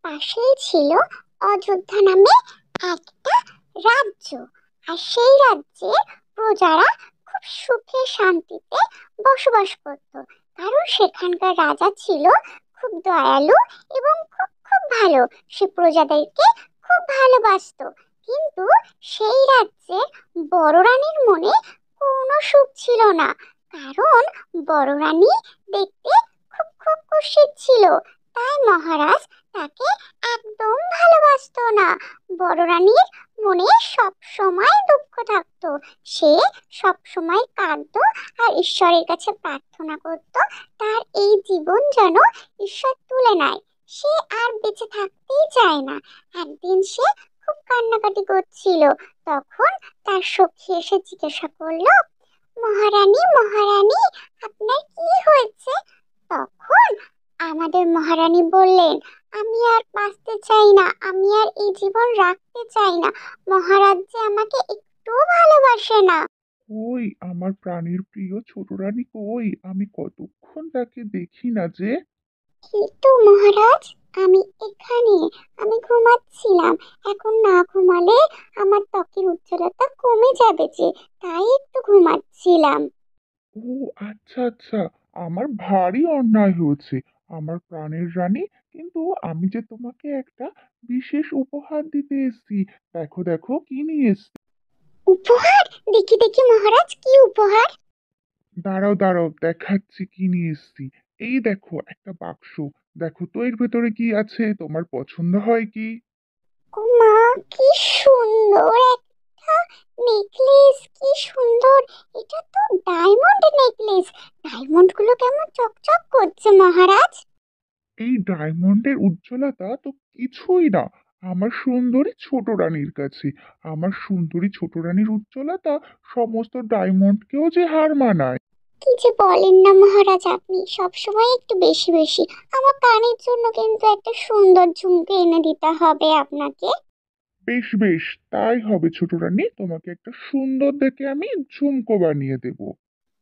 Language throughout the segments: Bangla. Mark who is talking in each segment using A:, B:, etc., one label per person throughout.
A: পাশেই ছিল অযোধ্যা নামে একটা রাজ্য। আর সেই রাজ্যে প্রজারা খুব সুখে শান্তিতে বসবাস করত, কারণ সেখানকার রাজা ছিল খুব দয়ালু এবং খুব খুব ভালো। সে প্রজাদেরকে খুব ভালোবাসতো। কিন্তু সেই রাজ্যে বড় রানীর মনে কোনো সুখ ছিল না, কারণ বড় রানী দেখতে খুব খুব কুৎসিত ছিল। তাই মহারাজ তাকে একদম ভালোবাসতো না। বড় রানীর মনে সব সময় দুঃখ থাকতো। সে সব সময় কাঁদতো আর ঈশ্বরের কাছে প্রার্থনা করত তার এই জীবন যেন ঈশ্বর তুলে নেয়। সে আর বেঁচে থাকতেই চায় না। একদিন সে খুব কান্নাকাটি করছিল। তখন তার সখী এসে জিজ্ঞাসা করলো, মহারানী মহারানী, আপনার কি হয়েছে? তখন আমাদের মহারানী বললেন, আমি আর বাঁচতে চাই না, আমি আর এই জীবন রাখতে চাই না। মহারাজ যে আমাকে একটু ভালোবাসে না।
B: কই আমার প্রাণের প্রিয় ছোট রানী, কই? আমি কতক্ষণ তাকে দেখি না যে।
A: কিন্তু মহারাজ, আমি এখানে, আমি ঘুমাচ্ছিলাম। এখন না ঘুমালে আমার ত্বকের উজ্জ্বলতা কমে যাবে যে, তাই একটু ঘুমাচ্ছিলাম।
B: ও আচ্ছা আচ্ছা, আমার ভারী অন্যায় হয়েছে আমার প্রাণের রানী। কিন্তু আমি যে তোমাকে একটা বিশেষ উপহার দিতে এসেছি। দেখো দেখো কি নিয়ে এসেছি।
A: উপহার? দেখি দেখি মহারাজ, কি উপহার?
B: দাঁড়াও দাঁড়াও, দেখাচ্ছি কি নিয়ে এসেছি। এই দেখো একটা বাক্স। দেখো তো এর ভেতরে কি আছে, তোমার পছন্দ হয় কি?
A: ও মা, কি সুন্দর একটা নেকলেস, কি সুন্দর! এটা তো ডায়মন্ড নেকলেস। ডায়মন্ড গুলো কেমন চকচক করছে মহারাজ।
B: এই ডায়মন্ডের উজ্জ্বলতা তো কিছুই না আমার সুন্দরী ছোট রানীর কাছে। আমার সুন্দরী ছোট রানীর উজ্জ্বলতা সমস্ত ডায়মন্ডকেও যে হার মানায়।
A: কি যে বলেন না মহারাজ, আপনি সব সময় একটু বেশি বেশি। আমার কানের জন্য কিন্তু একটা সুন্দর ঝুমকে এনে দিতে হবে আপনাকে।
B: বেশ বেশ, তাই হবে ছোট রানী, তোমাকে একটা সুন্দর দেখে আমি ঝুমকো বানিয়ে দেব।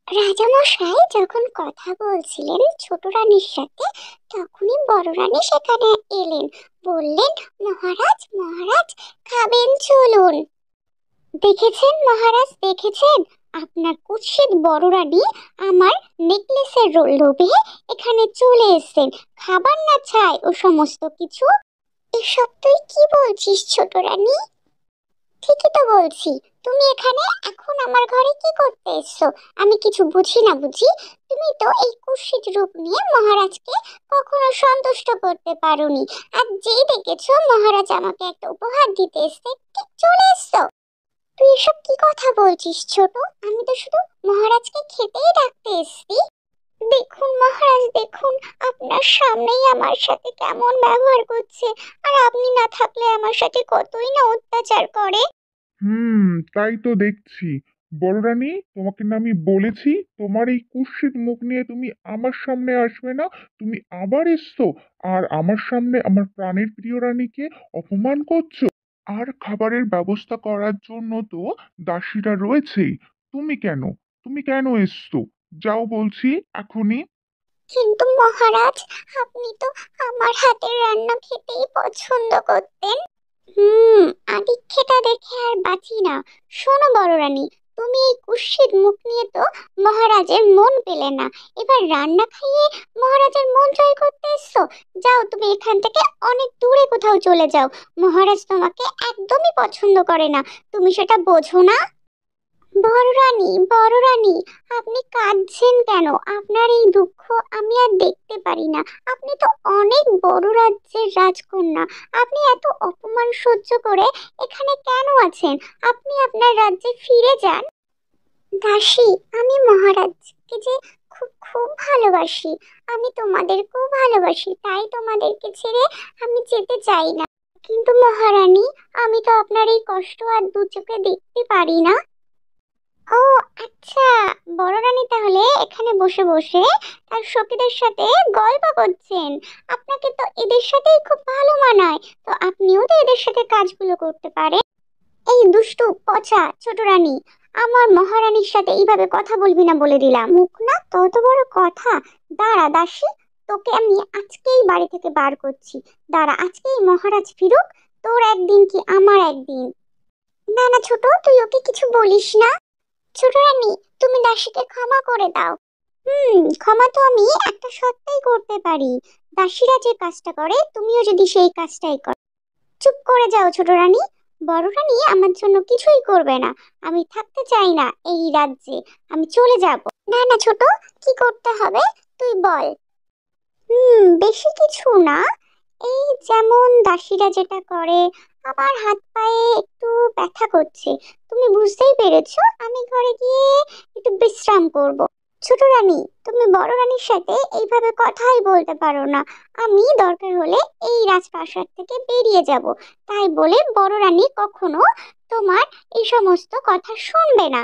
A: রাজামশাই যখন কথা বলছিলেন ছোট রানীর সাথে, তখনই বড় রানী সেখানে এলেন। বললেন, মহারাজ মহারাজ, খাবেন, চলুন। দেখেছেন মহারাজ, দেখেছেন? আপনার কুৎসিত বড় রানী আমার নেকলেসের লোভে এখানে চলে এসেছেন। খাবার না চাই ও সমস্ত কিছু। এসব তুই কি বলছিস ছোট রানী? ঠিকই তো বলছি। তুমি এখানে এখন আমার ঘরে কি করতে এসছো? আমি কিছু বুঝি না বুঝি? তুমি তো এই কুৎসিত রূপ নিয়ে মহারাজকে কখনো সন্তুষ্ট করতে পারোনি। আর যেই দেখেছো মহারাজ আমাকে একটা উপহার দিতে এসছে, ঠিক চলে এসছো। তুই এসব কি কথা বলছিস ছোট? আমি তো শুধু মহারাজকে খেতেই ডাকতে এসেছি। দেখুন মহারাজ, দেখুন, আপনার সামনেই আমার সাথে কেমন ব্যবহার করছে। আর আপনি না থাকলে আমার সাথে কতই না অত্যাচার করে।
B: হুম, তাই তো দেখছি। বড় রানী, তোমাকে না আমি বলেছি তোমার এই কুৎসিত মুখ নিয়ে তুমি আমার সামনে আসবে না। তুমি আবার এসছো আর আমার সামনে আমার প্রাণের প্রিয় রানীকে অপমান করছো। আর খাবারের ব্যবস্থা করার জন্য তো দাসীরা রয়েছেই। তুমি কেন, তুমি কেন এসছো? যাও বলছি এখনই।
A: কিন্তু মহারাজ, আপনি তো আমার হাতের রান্না খেতেই পছন্দ করতেন। আদিক্ষেতা দেখে আর বাঁচি না। শোনো বড় রানী, তুমি এই কুৎসিত মুখ নিয়ে তো মহারাজের মন পেলে না। এবার রান্না খাইয়ে মহারাজের মন জয় করতে এসছো। যাও, তুমি এখান থেকে অনেক দূরে কোথাও চলে যাও। মহারাজ তোমাকে একদমই পছন্দ করে না। তুমি সেটা বোঝো না? বড় রানী, বড় রানী, আপনি কাঁদছেন কেন? আপনার এই দুঃখ আমি আর দেখতে পারি না। আপনি তো অনেক বড় রাজ্যের রাজকন্যা। আপনি এত অপমান সহ্য করে এখানে কেন আছেন? আপনি আপনার রাজ্যে ফিরে যান। দাসী, আমি মহারাজকে যে খুব খুব ভালোবাসি। আমি তোমাদেরকেও ভালোবাসি, তাই তোমাদেরকে ছেড়ে আমি যেতে চাই না। কিন্তু মহারানী, আমি তো আপনার এই কষ্ট আর দু চোখে দেখতে পারি না। ও আচ্ছা, বড় রানী তাহলে এখানে বসে বসে তার সখীদের সাথে গল্প করছেন। আপনাকে তো এদের সাথেই খুব ভালো মানায়, তো আপনিও তো এদের সাথে কাজগুলো করতে পারেন। এই দুষ্টু পচা ছোট রানী, আমার মহারানীর সাথে এইভাবে কথা বলবি না বলে দিলাম। মুখ না তত বড় কথা। দাঁড়া দাসী, তোকে আমি আজকেই বাড়ি থেকে বার করছি। দাঁড়া, আজকেই মহারাজ ফিরুক, তোর একদিন কি আমার একদিন। না না ছোট, তুই ওকে কিছু বলিস না। ছোট রানী, তুমি দাসীকে ক্ষমা করে দাও। ক্ষমা তো আমি একটা সত্যিই করতে পারি। দাসীরা যে কাজটা করে তুমিও যদি সেই কাজটাই করো। চুপ করে যাও ছোট রানী। বড় রানী আমার জন্য কিছুই করবে না। আমি থাকতে চাই না এই রাজ্যে, আমি চলে যাব। না না ছোট, কি করতে হবে তুই বল। বেশি কিছু না, এই যেমন দাসীরা যেটা করে। আমার হাত পায়ে একটু ব্যথা করছে, তুমি বুঝতেই পেরেছো, আমি ঘরে গিয়ে একটু বিশ্রাম করব। ছোট রানী, তুমি বড় রানীর সাথে এইভাবে কথাই বলতে পারো না। আমি দরকার হলে এই রাজপ্রাসাদ থেকে বেরিয়ে যাব। তাই বলে বড় রানী কখনো তোমার এই সমস্ত কথা শুনবে না।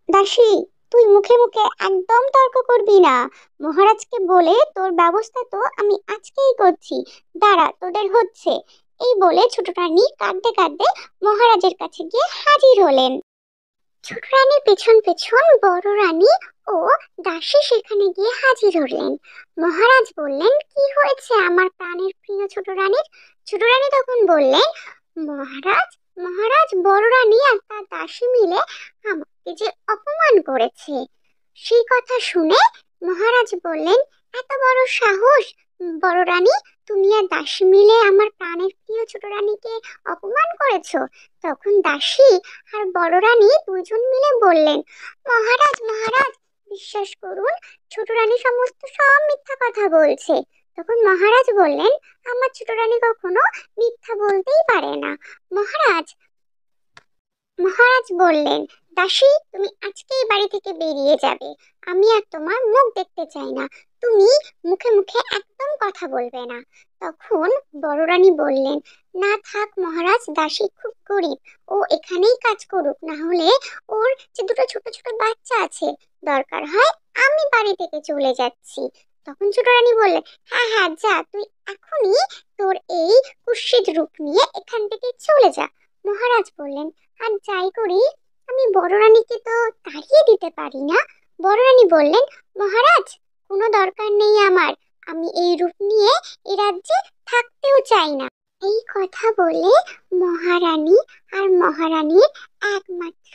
A: দাসী, তুই মুখে মুখে একদম তর্ক করবি না। মহারাজকে বলে তোর ব্যবস্থা তো আমি আজকেই করছি। দাঁড়া, তোদের হচ্ছে। এই বলে ছোট রানী কাঁদতে কাঁদতে মহারাজের কাছে গিয়ে হাজির হলেন। ছোট রানীর পেছন পেছন বড় রানী ও দাসী সেখানে গিয়ে হাজির হলেন। মহারাজ বললেন, কি হয়েছে আমার প্রাণের প্রিয় ছোট রানীর? ছোট রানী তখন বললেন, মহারাজ, মহারাজ, বড় রানী আর তার দাসী মিলে আমাকে যে অপমান করেছে। সেই কথা শুনে মহারাজ বললেন, এত বড় সাহস! বড় রানী, তুমি আর দাসী মিলে আমার প্রাণের প্রিয় ছোট রানীকে অপমান করেছো। তখন দাসী আর বড় রানী দুজন মিলে বললেন, মহারাজ, মহারাজ, বিশ্বাস করুন, ছোট রানী সমস্ত সব মিথ্যা কথা বলছে। তখন মহারাজ বললেন, আমার ছোট রানী কখনো মিথ্যা বলতেই পারে না। মহারাজ, মহারাজ বললেন, দাসী, তুমি আজকেই বাড়ি থেকে বেরিয়ে যাবে। আমি আর তোমার মুখ দেখতে চাই না। তুমি মুখে মুখে একদম কথা বলবে না। তখন বড় রানী বললেন, না থাক মহারাজ, দাসী খুব গরিব, ও এখানেই কাজ করুক, না হলে ওর যে দুটো ছোট ছোট বাচ্চা আছে, দরকার হয় আমি বাড়ি থেকে চলে যাচ্ছি। তখন ছোট রানী বললেন, হ্যাঁ হ্যাঁ, যা, তুই এখনই তোর এই কুৎসিত রূপ নিয়ে এখান থেকে চলে যা। মহারাজ বললেন, আর যাই করি, আমি বড় রানীকে তো তাড়িয়ে দিতে পারি না। বড় রানী বললেন, মহারাজ, কোনো দরকার নেই আমার, আমি এই রূপ নিয়ে এই রাজ্যে থাকতেও চাই না। এই কথা বলে মহারানী আর মহারানীর একমাত্র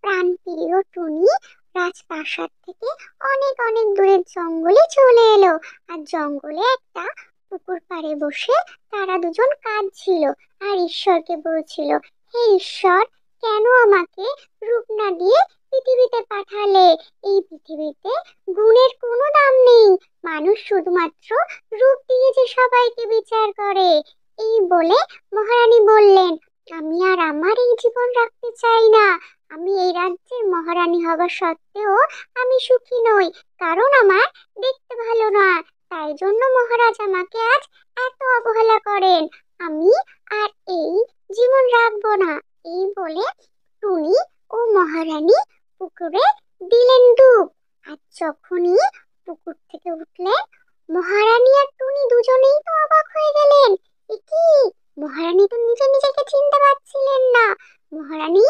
A: প্রাণপ্রিয় টুনি রাজপ্রাসাদ থেকে অনেক অনেক দূরের জঙ্গলে চলে এলো। আর জঙ্গলে একটা পুকুর পাড়ে বসে তারা দুজন কাঁদছিল আর ঈশ্বরকে বলছিল, হে ঈশ্বর, কেন আমাকে রূপ না দিয়ে পৃথিবীতে পাঠালে? এই পৃথিবীতে গুণের কোনো দাম নেই, মানুষ শুধুমাত্র রূপ দিয়ে যে সবাইকে বিচার করে। এই বলে মহারানী বললেন, আমি আর আমার এই জীবন রাখতে চাই না। আমি এই রাজ্যের মহারানী হওয়া সত্ত্বেও আমি সুখী নই, কারণ আমার দেখতে ভালো না। তাই জন্য মহারাজ আমাকে আজ এত অবহেলা করেন। আমি আর এই জীবন রাখবো না। এই বলে টুনি ও মহারানী পুকুরে দিলেন ডুব। আর যখনই পুকুর থেকে উঠলেন, মহারানী আর টুনি দুজনেই তো অবাক হয়ে গেলেন। এ কি, মহারানী তো নিজে নিজেকে চিনতে পারছিলেন না। মহারানী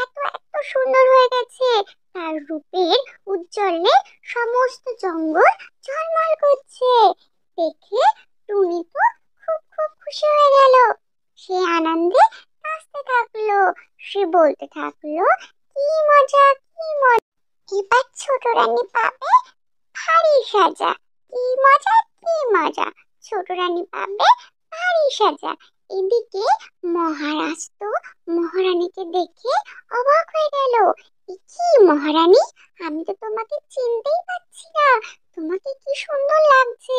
A: এত এত সুন্দর হয়ে গেছে, তার রূপের উজ্জ্বলে সমস্ত জঙ্গল ঝলমল করছে। দেখে টুনি তো খুব খুব খুশি হয়ে গেল। সে আনন্দে নাচতে থাকলো, সে বলতে থাকলো, কি মজা, কি মজা, এবার ছোট রানী পাবে ভারী সাজা। কি মজা, কি মজা, ছোট রানী পাবে ভারী সাজা। এদিকে মহারাজ তো মহারানীকে দেখে অবাক হয়ে গেল। এ কি মহারানী, আমি তো তোমাকে চিনতেই পারছি না। তোমাকে কি সুন্দর লাগছে।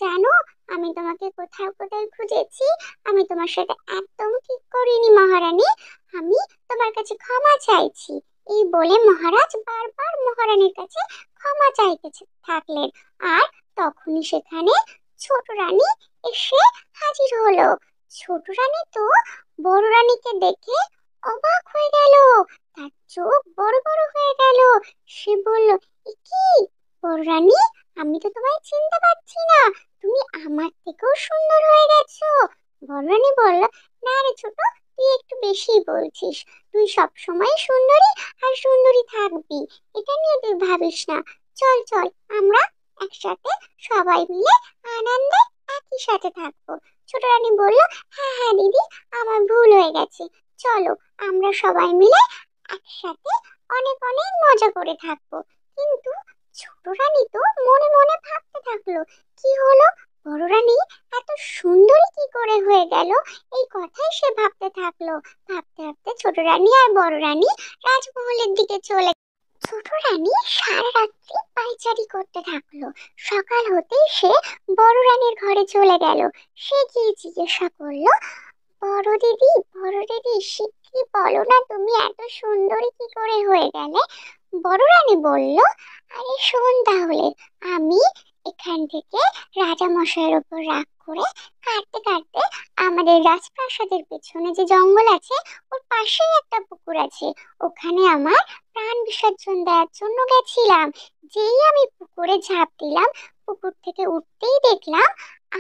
A: জানো, আমি তোমাকে কোথাও কোথায় খুঁজেছি, আমি তোমার সাথে একদম ঠিক করিনি মহারানী। আমি তোমার কাছে ক্ষমা চাইছি। এই বলে মহারাজ বারবার মহারানীর কাছে ক্ষমা চাইতে থাকলেন। আর তখনই সেখানে ছোট রানী এসে হাজির হলো। ছোট রানী তো বড় রানীকে দেখে অবাক হয়ে গেল, তার চোখ বড় বড় হয়ে গেল। সে বলল, এ কি বড় রানী, আমি তো তোমায় চিনতে পারছি না, তুমি আমার থেকেও সুন্দর হয়ে গেছো। বড় রানী বলল, না রে ছোট, তুই একটু বেশি বলছিস। তুই সব সময় সুন্দরী আর সুন্দরী থাকবি, এটা নিয়ে তুই ভাবিস না। চল চল, আমরা একসাথে সবাই মিলে আনন্দে একই সাথে থাকবো। ছোট রানী বলল, হ্যাঁ হ্যাঁ দিদি, আমার ভুল হয়ে গেছে, চলো আমরা সবাই মিলে একসাথে অনেক অনেক মজা করে থাকবো। কিন্তু ছোট রানী তো মনে মনে ভাবতে থাকলো, কি হলো, বড় রানী এত সুন্দরী কি করে হয়ে গেল, এই কথাই সে ভাবতে থাকলো। ভাবতে ভাবতে ছোট রানী আর বড় রানী রাজমহলের দিকে চলে। ছোট রানী সারা রাত্রি পায়চারি করতে থাকলো। সকাল হতেই সে বড় রানীর ঘরে চলে গেল। সে গিয়ে জিজ্ঞাসা করলো, বড় দিদি, শিগগিরই বলো না তুমি এত সুন্দরী কি করে হয়ে গেলে। বড় রানী বলল, আরে শোন তাহলে, আমি এখান থেকে রাজা মশাইয়ের উপর রাগ করে কাটতে কাটতে আমাদের রাজপ্রাসাদের পেছনে যে জঙ্গল আছে ওর পাশেই একটা পুকুর আছে, ওখানে আমার প্রাণ বিসর্জন দেওয়ার জন্য গেছিলাম। যেই আমি পুকুরে ঝাঁপ দিলাম, পুকুর থেকে উঠতেই দেখলাম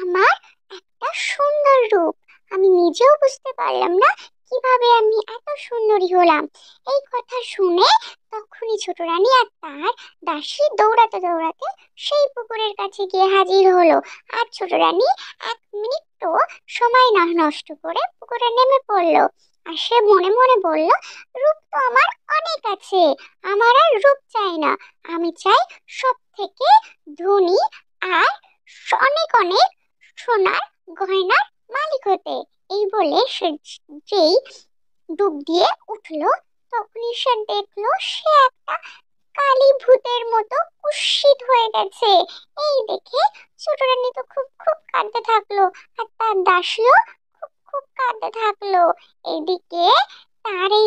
A: আমার একটা সুন্দর রূপ। আমি নিজেও বুঝতে পারলাম না কিভাবে আমি এত সুন্দরী হলাম। এই কথা শুনে তখনই ছোট রানী আর তার দাসী দৌড়াতে দৌড়াতে সেই পুকুরের কাছে গিয়ে হাজির হলো। আর ছোট রানী 1 মিনিটও সময় না নষ্ট করে পুকুরে নেমে পড়লো। আর সে মনে মনে বলল, রূপ তো আমার অনেক আছে, আমার আর রূপ চাই না, আমি চাই সব থেকে ধনী আর অনেক অনেক সোনার গয়নার মালিক হতে। এই বলে সে যেই ডুব দিয়ে উঠলো, তখনই সে দেখলো সে একটা কালী ভূতের মতো কুৎসিত হয়ে গেছে। এই দেখে ছোট রানী তো খুব খুব কাঁদতে থাকলো, আর তার দাসীও খুব খুব কাঁদতে থাকলো। এদিকে তার এই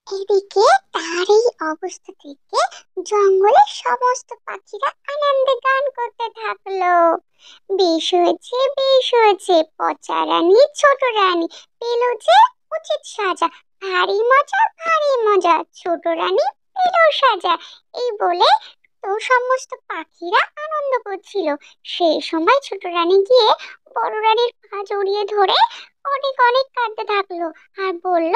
A: এদিকে তার এই অবস্থা থেকে জঙ্গলের সমস্ত পাখিরা আনন্দে গান করতে থাকলো। বেশ হয়েছে, বেশ হয়েছে, পচা রানী ছোট রানী পেল যে উচিত সাজা, ভারী মজা ভারী মজা, ছোট রানী পেল সাজা। এই বলে তো সমস্ত পাখিরা আনন্দ করছিল। সেই সময় ছোট রানী গিয়ে বড় রানীর পা জড়িয়ে ধরে অনেক অনেক কাঁদতে থাকলো আর বলল,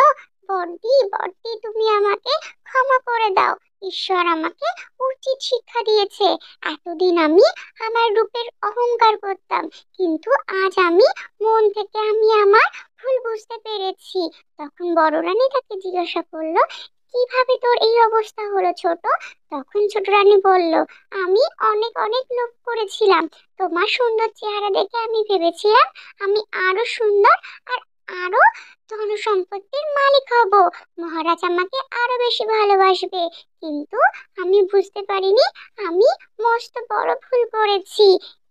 A: বড়দি বড়দি, তুমি আমাকে ক্ষমা করে দাও, ঈশ্বর আমাকে উচিত শিক্ষা দিয়েছে। এতদিন আমি আমার রূপের অহংকার করতাম, কিন্তু আজ আমি মন থেকে আমি আমার ভুল বুঝতে পেরেছি। তখন বড় রানী তাকে জিজ্ঞাসা করলো, কিভাবে তোর এই অবস্থা হলো ছোট? তখন ছোট রানী বলল, আমি অনেক অনেক লোভ করেছিলাম, তোমার সুন্দর চেহারা দেখে আমি ভেবেছিলাম আমি আরো সুন্দর আর আরো ধন সম্পত্তির মালিক হব, মহারাজ আমাকে আরো বেশি ভালোবাসবে। কিন্তু আমি বুঝতে পারিনি আমি মস্ত বড় ভুল করেছি।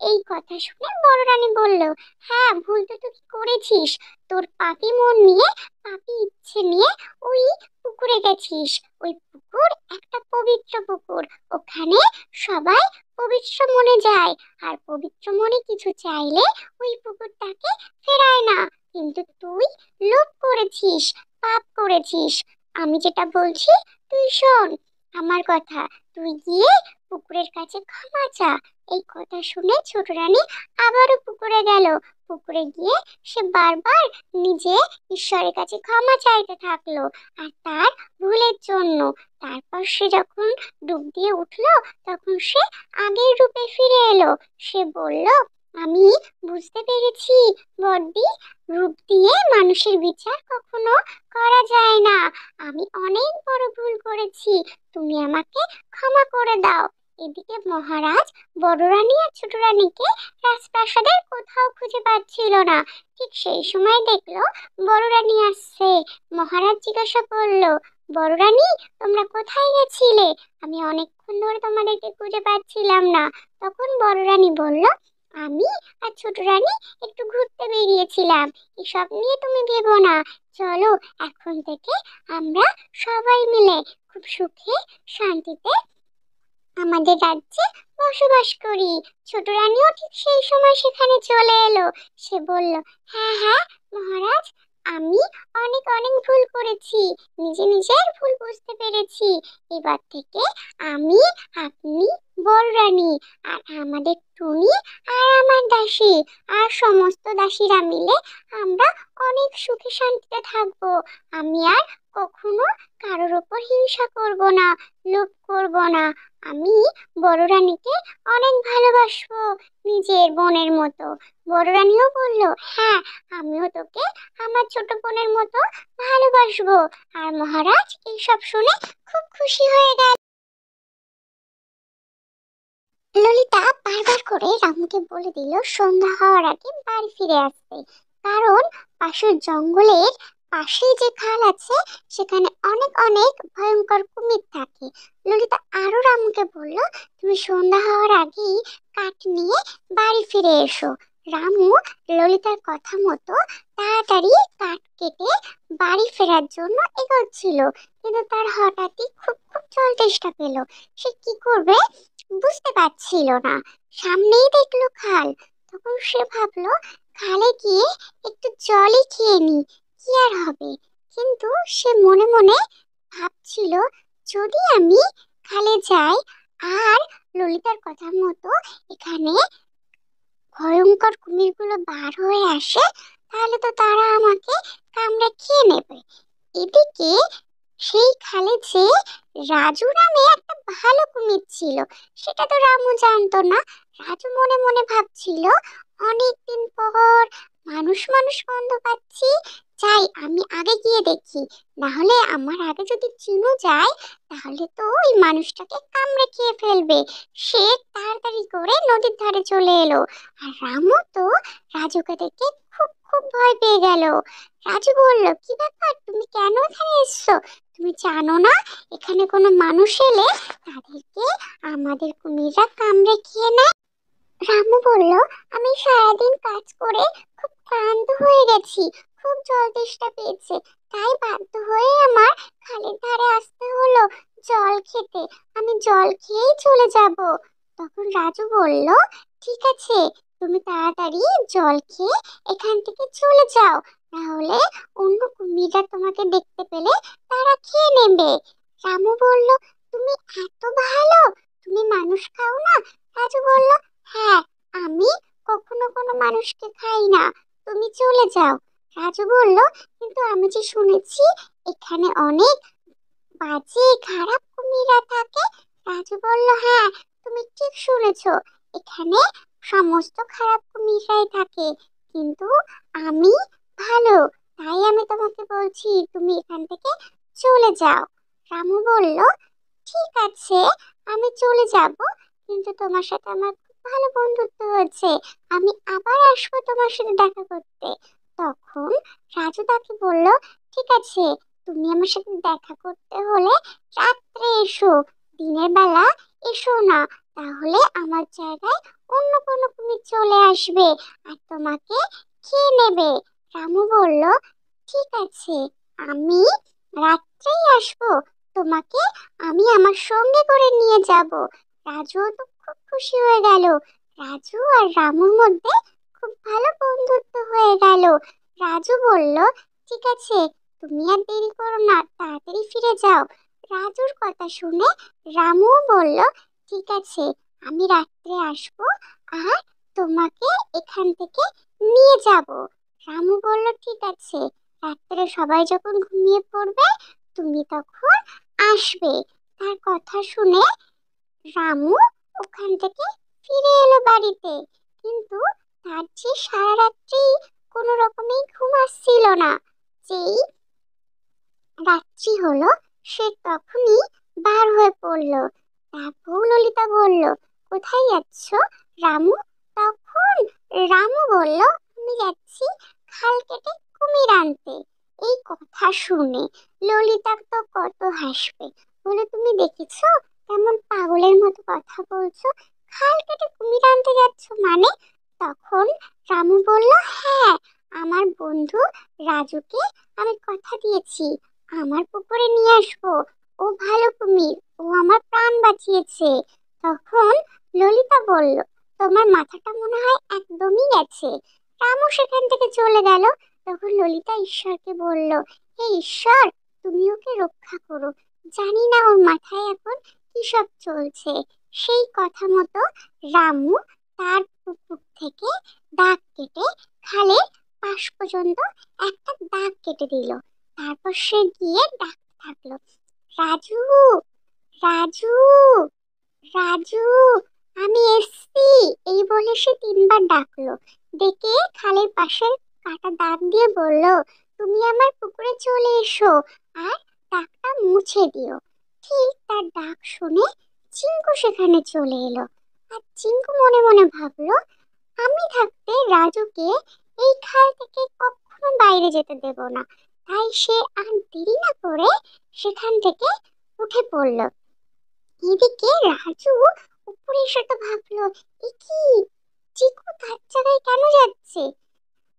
A: এই কথা শুনে বড় রানী বলল, হ্যাঁ ভুল তো তুই করেছিস, তোর পাপী মন নিয়ে পাপী ইচ্ছে নিয়ে ওই পুকুরে গেছিস। ওই পুকুর একটা পবিত্র পুকুর, ওখানে সবাই পবিত্র মনে যায়, আর পবিত্র মনে কিছু চাইলে ওই পুকুরটাকে ফেরায় না। কিন্তু তুই লোভ করেছিস, পাপ করেছিস। আমি যেটা বলছি তুই শোন আমার কথা, তুই গিয়ে পুকুরের কাছে ক্ষমা চা। এই কথা শুনে ছোট রানী আবারও পুকুরে গেল। পুকুরে গিয়ে সে বারবার নিজে ঈশ্বরের কাছে ক্ষমা চাইতে থাকলো আর তার ভুলের জন্য। তারপর সে যখন ডুব দিয়ে উঠলো, তখন সে আগের রূপে ফিরে এলো। সে বলল, আমি বুঝতে পেরেছি বড়দি, রূপ দিয়ে মানুষের বিচার কখনো করা যায় না, আমি অনেক বড় ভুল করেছি, তুমি আমাকে ক্ষমা করে দাও। এদিকে মহারাজ বড় রানী আর ছোট রানীকে রাজপ্রাসাদের কোথাও খুঁজে পাচ্ছিল না। ঠিক সেই সময় দেখলো বড় রানী আসছে। মহারাজ জিজ্ঞাসা করলো, বড় রানী তোমরা কোথায় গেছিলে? আমি অনেকক্ষণ ধরে তোমাদেরকে খুঁজে পাচ্ছিলাম না। তখন বড় রানী বলল, আমি আর ছোট রানী একটু ঘুরতে বেরিয়েছিলাম, এসব নিয়ে তুমি ভেবো না, চলো এখন থেকে আমরা সবাই মিলে খুব সুখে শান্তিতে আমাদের রাজ্যে বসবাস করি। ছোট রানীও ঠিক সেই সময় সেখানে চলে এলো। সে বলল, হ্যাঁ হ্যাঁ মহারাজ, আমি অনেক অনেক ভুল করেছি, নিজে নিজের ভুল বুঝতে পেরেছি। এবার থেকে আমি, আপনি, বড় রানী আর আমাদের টুনি আর আমার দাসী আর সমস্ত দাসীরা মিলে আমরা অনেক সুখে শান্তিতে থাকবো। আমি আর কখনো কারোর ওপর হিংসা করব না, লোভ করব না। আমি বড় রানীকে অনেক ভালোবাসবো, নিজের বোনের মতো। বড় রানীও বলল, হ্যাঁ, আমিও তোকে আমার ছোট বোনের মতো ভালোবাসবো। আর মহারাজ এইসব শুনে খুব খুশি হয়ে গেল। ললিতা বারবার করে রামুকে বলে দিল সন্ধ্যা হওয়ার আগে বাড়ি ফিরে আসতে, কারণ পাশের জঙ্গলের পাশেই যে খাল আছে সেখানে অনেক অনেক ভয়ঙ্কর কুমির থাকে। ললিতা আরো রামুকে বলল, তুমি সন্ধ্যা হওয়ার আগেই কাঠ নিয়ে বাড়ি ফিরে এসো। রামু ললিতার কথা মতো তাড়াতাড়ি কাঠ কেটে বাড়ি ফেরার জন্য এগোচ্ছিল, কিন্তু তার হঠাৎই খুব খুব জল তেষ্টা পেল। সে কি করবে বুঝতে পারছিল না। সামনেই দেখলো খাল। তখন সে ভাবলো খালে গিয়ে একটু জলই খেয়ে নি, কি আর হবে। কিন্তু সে মনে মনে ভাবছিল, যদি আমি খালে যাই আর ললিতার কথা মতো এখানে ভয়ঙ্কর কুমিরগুলো বার হয়ে আসে, তাহলে তো তারা আমাকে কামড়ে খেয়ে নেবে। এদিকে সেই খালে যে রাজু নামে একটা ভালো কুমির ছিল, সেটা তো রামু জানতো না। রাজু মনে মনে ভাবছিল, অনেকদিন পর মানুষ মানুষ গন্ধ পাচ্ছি, যাই আমি আগে গিয়ে দেখি, না হলে আমার আগে যদি চিনু যায় তাহলে তো ওই মানুষটাকে কামড়ে খেয়ে ফেলবে। সে তাড়াতাড়ি করে নদীর ধারে চলে এলো। আর রামু তো রাজুকে দেখে খুব খুব ভয় পেয়ে গেল। রাজু বলল, কি ব্যাপার, তুমি কেন এখানে এসছো? তুমি জানো না এখানে কোনো মানুষ এলে তাদেরকে আমাদের কুমিররা কামড়ে খেয়ে নেয়? রামু বলল, আমি সারাদিন কাজ করে খুব ক্লান্ত হয়ে গেছি, খুব জল তেষ্টা পেয়েছে, তাই বাধ্য হয়ে আমার খালের ধারে আসতে হলো জল খেতে। আমি জল খেয়েই চলে যাব। তখন রাজু বলল, ঠিক আছে, তুমি তাড়াতাড়ি জল খেয়ে এখান থেকে চলে যাও, না হলে অন্য কুমিররা তোমাকে দেখতে পেলে তারা খেয়ে নেবে। রামু বলল, তুমি এত ভালো, তুমি মানুষ খাও না? রাজু বলল, হ্যাঁ, আমি কখনো কোনো মানুষকে খাই না, তুমি চলে যাও। রাজু বলল, কিন্তু আমি যে শুনেছি এখানে অনেক বাজে খারাপ কুমিররা থাকে। রাজু বলল, হ্যাঁ, তুমি ঠিক শুনেছো, এখানে সমস্ত খারাপ কুমিররাই থাকে, কিন্তু আমি ভালো, তাই আমি তোমাকে বলছি তুমি এখান থেকে চলে যাও। রামু বলল, ঠিক আছে, আমি চলে যাব, কিন্তু তোমার সাথে আমার খুব ভালো বন্ধুত্ব হয়েছে, আমি আবার আসবো তোমার সাথে দেখা করতে। তখন রাজু তাকে বলল, ঠিক আছে, তুমি আমার সাথে দেখা করতে হলে রাত্রে এসো, দিনের বেলা এসো না, তাহলে আমার জায়গায় অন্য কোনো কুমির চলে আসবে আর তোমাকে খেয়ে নেবে। রামু বলল, ঠিক আছে, আমি রাত্রেই আসবো, তোমাকে আমি আমার সঙ্গে করে নিয়ে যাব। রাজু তো খুব খুশি হয়ে গেল। রাজু আর রামুর মধ্যে খুব ভালো বন্ধুত্ব হয়ে গেল। রাজু বলল, ঠিক আছে, তুমি আর দেরি করো না, তাড়াতাড়ি ফিরে যাও। রাজুর কথা শুনে রামু বলল, ঠিক আছে, আমি রাত্রে আসবো আর তোমাকে এখান থেকে নিয়ে যাব। রামু বলল, ঠিক আছে, রাত্রে সবাই যখন ঘুমিয়ে পড়বে তুমি তখন আসবে। তার কথা শুনে রামু ওখান থেকে ফিরে এলো বাড়িতে, কিন্তু তার যে সারা রাত্রি কোনো রকমেই ঘুম আসছিল না। যেই রাত্রি হলো সে তখনই বার হয়ে পড়লো। তার বউ ললিতা বলল, কোথায় যাচ্ছ রামু? তখন রামু বলল, আমি যাচ্ছি খাল কেটে কুমির আনতে। এই কথা শুনে ললিতা তো কত হাসবে, বলে, তুমি দেখেছো কেমন পাগলের মতো কথা বলছো, খাল কেটে কুমির আনতে যাচ্ছ মানে? তখন রামু বলল, হ্যাঁ, আমার বন্ধু রাজুকে আমি কথা দিয়েছি আমার পুকুরে নিয়ে আসবো, ও ভালো কুমির, ও আমার প্রাণ বাঁচিয়েছে। তখন ললিতা বলল, তোমার মাথাটা মনে হয় একদমই গেছে। রামু সেখান থেকে চলে গেল। তখন ললিতা ঈশ্বরকে বলল, হে ঈশ্বর, তুমি ওকে রক্ষা করো, জানি না ওর মাথায় এখন কি সব চলছে। সেই কথা মতো রামু তার পুকুর থেকে দাগ কেটে খালের পাশ পর্যন্ত একটা দাগ কেটে দিল। তারপর সে গিয়ে ডাকতে থাকলো, রাজু, রাজু, রাজু, আমি এসছি। এই বলে সে তিনবার ডাকলো। ডেকে খালের পাশে কাটা দাগ দিয়ে বলল, তুমি আমার পুকুরে চলে এসো আর দাগটা মুছে দিও। ঠিক তার ডাক শুনে চিঙ্কু সেখানে চলে এলো। আর চিঙ্কু মনে মনে ভাবলো, আমি থাকতে রাজুকে এই খাল থেকে কখনো বাইরে যেতে দেব না। তাই সে আর দেরি না করে সেখান থেকে উঠে পড়ল। এদিকে রাজু উপরে এসে তো ভাবলো, এ কি, চিকু তার জায়গায় কেন যাচ্ছে?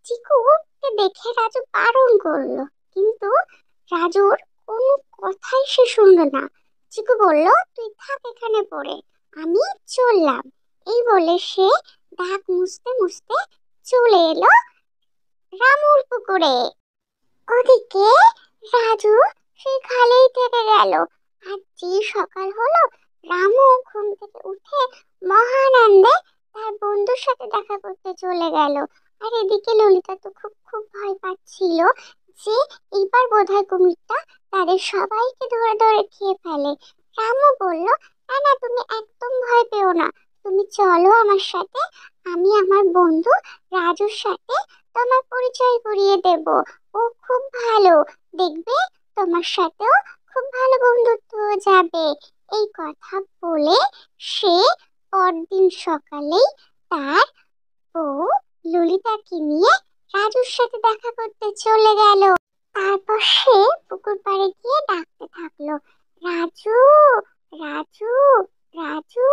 A: চিকু উঠতে দেখে রাজু বারণ করলো, কিন্তু রাজুর কোনো কথাই সে শুনলো না। চিকু বলল, তুই থাক এখানে পড়ে, আমি চললাম। এই বলে সে দাগ মুছতে মুছতে চলে এলো রামুর পুকুরে। ওদিকে রাজু সেই খালেই থেকে গেল। আর যে সকাল হলো, রামু ঘুম থেকে উঠে মহানন্দে তার বন্ধুর সাথে দেখা করতে চলে গেল। আর এদিকে ললিতা তো খুব খুব ভয় পাচ্ছিল যে এইবার বোধহয় কুমিরটা তাদের সবাইকে ধরে ধরে খেয়ে ফেলে। রামু বলল, না না, তুমি একদম ভয় পেও না, তুমি চলো আমার সাথে, আমি আমার বন্ধু রাজুর সাথে তোমার পরিচয় করিয়ে দেব। ও খুব ভালো, দেখবে তোমার সাথেও খুব ভালো বন্ধুত্ব হয়ে যাবে। এই কথা বলে সে পরদিন সকালেই তার বউ ললিতাকে নিয়ে রাজুর সাথে দেখা করতে চলে গেল। তারপর সে পুকুর পাড়ে গিয়ে ডাকতে থাকলো, রাজু, রাজু, রাজু।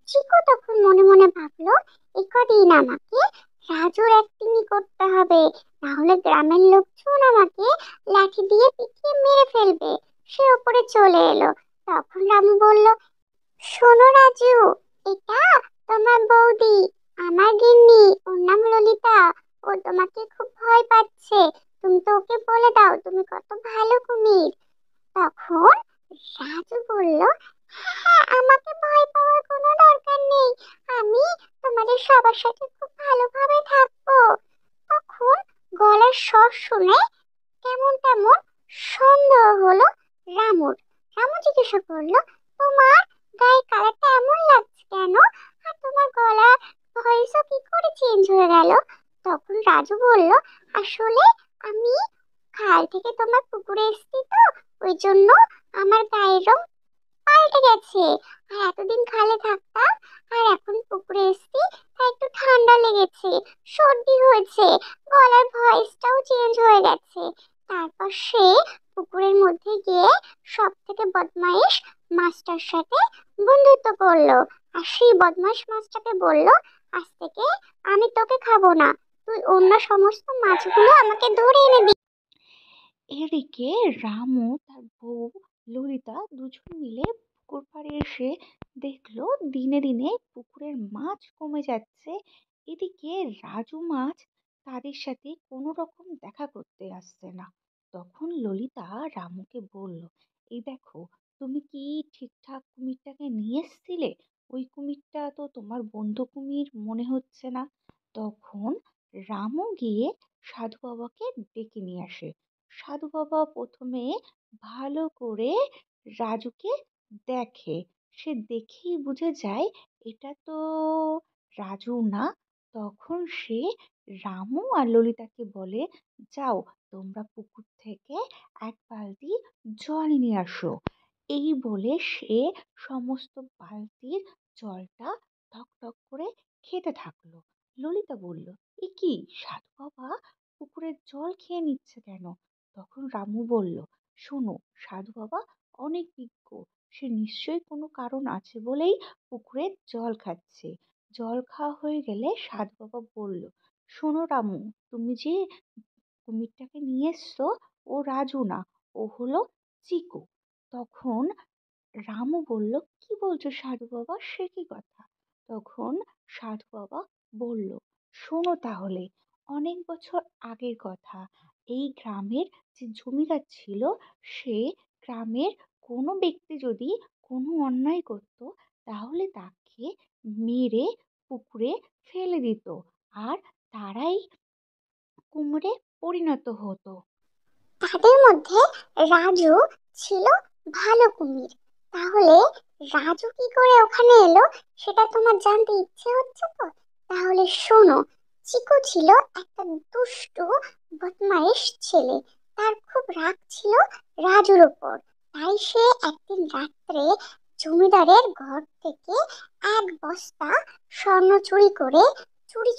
A: চিকু তখন মনে মনে ভাবলো, এই কদিন আমাকে রাজুর অ্যাক্টিংই করতে হবে, না হলে গ্রামের লোকজন আমাকে লাঠি দিয়ে পিটিয়ে মেরে ফেলবে। সে ওপরে চলে এলো। তখন রামু বলল, শোনো রাজু, এটা তোমার বৌদি, আমার গিন্নি, ওর নাম ললিতা। ও তোমাকে খুব ভয় পাচ্ছে, তুমি তো ওকে বলে দাও তুমি কত ভালো কুমির। তখন রাজু বলল, হ্যাঁ, আমাকে ভয় পাওয়ার কোনো দরকার নেই, আমি তোমাদের সবার সাথে খুব ভালোভাবে থাকবো। তখন গলার স্বর শুনে কেমন কেমন সন্দেহ হলো রামুর। রামু জিজ্ঞাসা করলো, তোমার গায়ের কালারটা এমন লাগছে কেন, আর তোমার গলা ভয়েসও কি করে চেঞ্জ হয়ে গেল? তখন রাজু বলল, আসলে আমি খাল থেকে তোমার পুকুরে এসেছি তো, ওই জন্য আমার গায়ের রং পাল্টে গেছে। আর এতদিন খালে থাকতাম, আর এখন পুকুরে এসেছি, তাই একটু ঠান্ডা লেগেছে, সর্দি হয়েছে, গলার ভয়েসটাও চেঞ্জ হয়ে গেছে। তারপর সে পুকুরের মধ্যে গিয়ে সব থেকে বদমাইশ মাছটার সাথে বন্ধুত্ব করলো। আর সেই বদমাইশ মাছটাকে বলল, আজ থেকে আমি তোকে খাবো না, তুই অন্য সমস্ত মাছগুলো আমাকে ধরে এনে দিবি।
C: এদিকে রামু তার বউ ললিতা দুজন মিলে পুকুর পাড়ে এসে দেখলো দিনে দিনে পুকুরের মাছ কমে যাচ্ছে। এদিকে রাজু মাছ তাদের সাথে কোনো রকম দেখা করতে আসছে না। তখন ললিতা রামুকে বলল, এই দেখো, তুমি কি ঠিকঠাক কুমিরটাকে নিয়ে এসছিলে? ওই কুমিরটা তো তোমার বন্ধু কুমির মনে হচ্ছে না। তখন রামু গিয়ে সাধু বাবাকে ডেকে নিয়ে আসে। সাধু বাবা প্রথমে ভালো করে রাজুকে দেখে। সে দেখেই বুঝে যায় এটা তো রাজু না। তখন সে রামু আর ললিতাকে বলে, যাও, তোমরা পুকুর থেকে এক বালতি জল নিয়ে আসো। এই বলে সে সমস্ত বালতির জলটা টক টক করে খেতে থাকলো। ললিতা বলল, এ কি, সাধু বাবা পুকুরের জল খেয়ে নিচ্ছে কেন? তখন রামু বলল, শোনো, সাধু বাবা অনেক বিজ্ঞ, সে নিশ্চয়ই কোনো কারণ আছে বলেই পুকুরের জল খাচ্ছে। জল খাওয়া হয়ে গেলে সাধু বাবা বলল, শোনো রামু, তুমি যে কুমিরটাকে নিয়ে এসছো, ও রাজু না, ও হলো চিকু। তখন রামু বলল, কি বলছো সাধু বাবা, সে কি কথা? তখন সাধু বাবা বলল, শোনো তাহলে, অনেক বছর আগের কথা। এই গ্রামের যে জমিদার ছিল, সে গ্রামের কোনো ব্যক্তি যদি কোনো অন্যায় করত, তাহলে তাকে মেরে পুকুরে ফেলে দিত, আর তারাই কুমিরে পরিণত হতো।
A: তাদের মধ্যে রাজু ছিল ভালো কুমির। তাহলে রাজু কি করে ওখানে এলো সেটা তোমার জানতে ইচ্ছে হচ্ছে তো? তাহলে শোনো, চিকু ছিল একটা দুষ্টু বদমাইশ ছেলে। তার খুব রাগ ছিল রাজুর ওপর। তাই সে একদিন রাত্রে জমিদারের ঘর থেকে এক বস্তা স্বর্ণ চুরি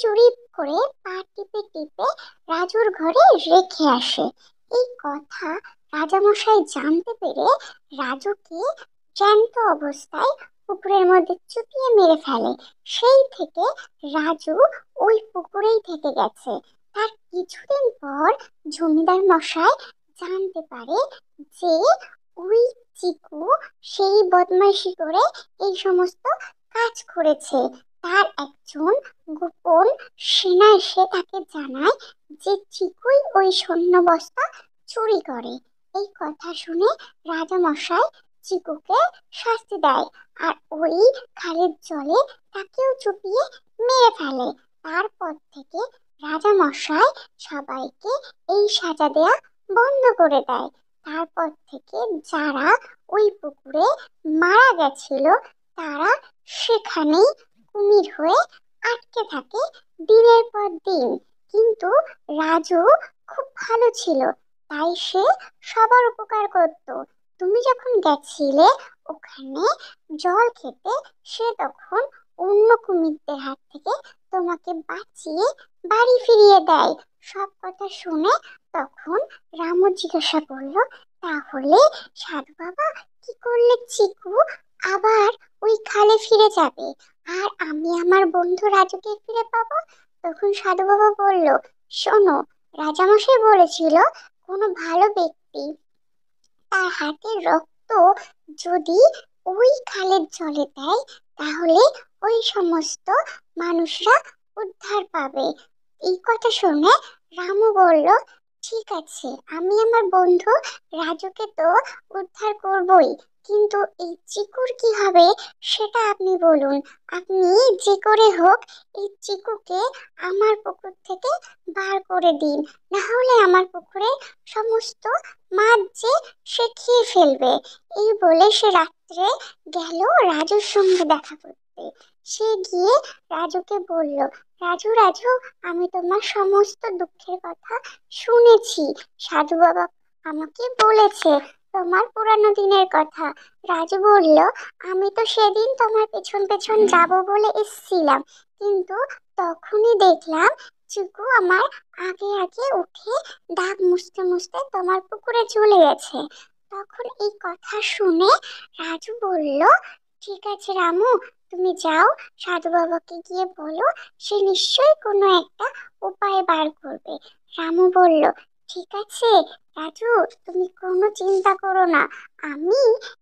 A: চুরি করে পা টিপে টিপে রাজুর ঘরে রেখে আসে। এই কথা রাজামশাই জানতে পেরে রাজুকে জ্যান্ত অবস্থায় পুকুরের মধ্যে চুপিয়ে মেরে ফেলে। সেই থেকে রাজু ওই পুকুরেই থেকে গেছে। তার কিছুদিন পর জমিদার মশাই জানতে পারে যে ওই চিকু সেই বদমাইশি করে এই সমস্ত কাজ করেছে। তার একজন গোপন সেনা এসে তাকে জানায় যে চিকুই ওই সৈন্য বস্তা চুরি করে। এই কথা শুনে রাজা মশাই চিকুকে শাস্তি দেয় আর ওই খালের জলে তাকেও চুপিয়ে মেরে ফেলে। তারপর থেকে রাজা মশাই সবাইকে এই সাজা দেয়া বন্ধ করে দেয়। তারপর থেকে যারা ওই পুকুরে মারা গেছিল তারা সেখানেই কুমির হয়ে আটকে থাকে দিনের পর দিন। কিন্তু রাজু খুব ভালো ছিল, তাই সে সবার উপকার করত। তুমি যখন গেছিলে ওখানে জল খেতে, সে তখন অন্য কুমিরদের হাত থেকে তোমাকে বাঁচিয়ে বাড়ি ফিরিয়ে দেয়। সব কথা শুনে তখন রামু জিজ্ঞাসা করলো, তাহলে সাধু বাবা কি করলে চিকু আবার ওই খালে ফিরে যাবে আর আমি আমার বন্ধু রাজুকে ফিরে পাবো? তখন সাধু বাবা বলল, শোনো, রাজামশাই বলেছিল কোনো ভালো ব্যক্তি তার হাতের রক্ত যদি ওই খালের জলে দেয় তাহলে ওই সমস্ত মানুষরা উদ্ধার পাবে। এই কথা শুনে রামু বলল, ঠিক আছে, আমি আমার বন্ধু রাজুকে তো উদ্ধার করবই, কিন্তু এই চিকুর কি হবে সেটা আপনি বলুন। আপনি যে করে হোক এই চিকুকে আমার পুকুর থেকে বার করে দিন, না হলে আমার পুকুরে সমস্ত মাছ যে সে খেয়ে ফেলবে। এই বলে সে রাত্রে গেল রাজুর সঙ্গে দেখা করতে। সে গিয়ে রাজুকে বলল, রাজু রাজু, আমি তোমার সমস্ত দুঃখের কথা শুনেছি। সাধু বাবা আমাকে বলেছে তোমার পুরানো দিনের কথা। রাজু বলল, আমি তো সেদিন তোমার পেছন পেছন যাব বলে এসেছিলাম, কিন্তু তখনই দেখলাম চিকু আমার আগে আগে উঠে দাঁত মুছতে মুছতে তোমার পুকুরে চলে গেছে। তখন এই কথা শুনে রাজু বলল, ঠিক আছে রামু, তুমি যাও, সাধু বাবাকে গিয়ে বলো, সে নিশ্চয়ই কোনো একটা উপায় বার করবে। রামু বলল, ঠিক আছে রাজু, তুমি কোনো চিন্তা করো না, আমি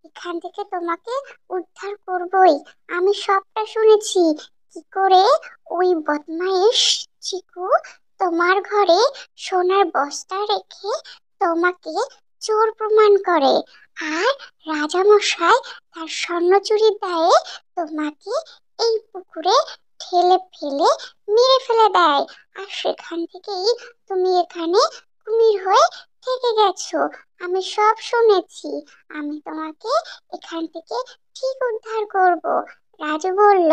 A: এখান থেকে তোমাকে উদ্ধার করবই। আমি সবটা শুনেছি, কি করে ওই বদমাইশ চিকু তোমার ঘরে সোনার বস্তা রেখে তোমাকে চোর প্রমাণ করে, আর রাজামশাই তার স্বর্ণ চুরির দায়ে তোমাকে এই পুকুরে ঠেলে ফেলে মেরে ফেলে দেয়। আর সেখান থেকেই তুমি এখানে কুমির হয়ে থেকে গেছো। আমি সব শুনেছি, আমি তোমাকে এখান থেকে ঠিক উদ্ধার করব। রাজু বলল,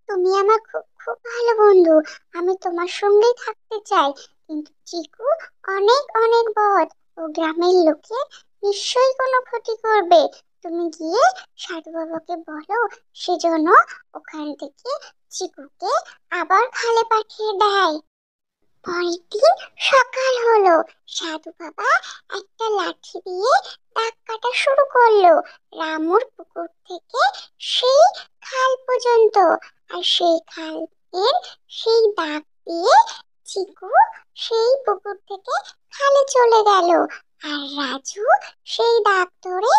A: তুমি আমার খুব খুব ভালো বন্ধু, আমি তোমার সঙ্গেই থাকতে চাই, কিন্তু চিকু অনেক অনেক বদ, ও গ্রামের লোকে নিশ্চয়ই কোনো ক্ষতি করবে। তুমি গিয়ে সাধু বাবাকে বলো সেজন্য ওখান থেকে চিকুকে আবার খালে পাঠিয়ে দেয়। পরের দিন সকাল হলো। সাধু বাবা একটা লাঠি দিয়ে দাগ কাটা শুরু করলো রামুর পুকুর থেকে সেই খাল পর্যন্ত। আর সেই খাল এর সেই দাগ দিয়ে চিকু সেই পুকুর থেকে খালে চলে গেল। আর রাজু সেই দাগ ধরে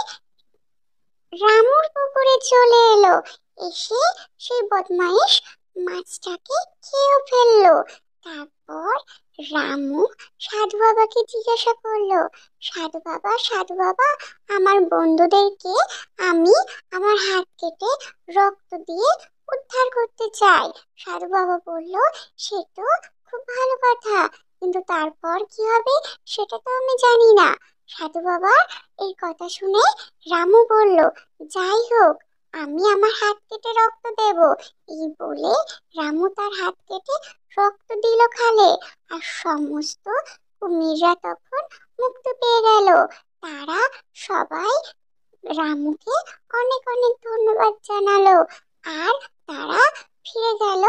A: রামুর পুকুরে চলে এলো। এসে সেই বদমাইশ মাছটাকে খেয়েও ফেললো। তারপর রামু সাধু বাবাকে জিজ্ঞাসা করলো, সাধু বাবা সাধু বাবা, আমার বন্ধুদেরকে আমি আমার হাত কেটে রক্ত দিয়ে উদ্ধার করতে চাই। সাধু বাবা বলল, সে তো খুব ভালো কথা, কিন্তু কিন্তু তারপর কি হবে সেটা তো আমি জানি না। সাধু বাবা এই কথা শুনে রামু বলল, যাই হোক, আমি আমার হাত কেটে রক্ত দেব। এই বলে রামু তার হাত কেটে রক্ত দিল খালে। আর সমস্ত কুমিররা তখন মুক্তি পেয়ে গেল। তারা সবাই রামুকে অনেক অনেক ধন্যবাদ জানালো। আর তারা ফিরে গেল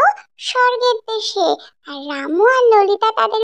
A: স্বর্গের দেশে। আর রামু আর ললিতা তাদের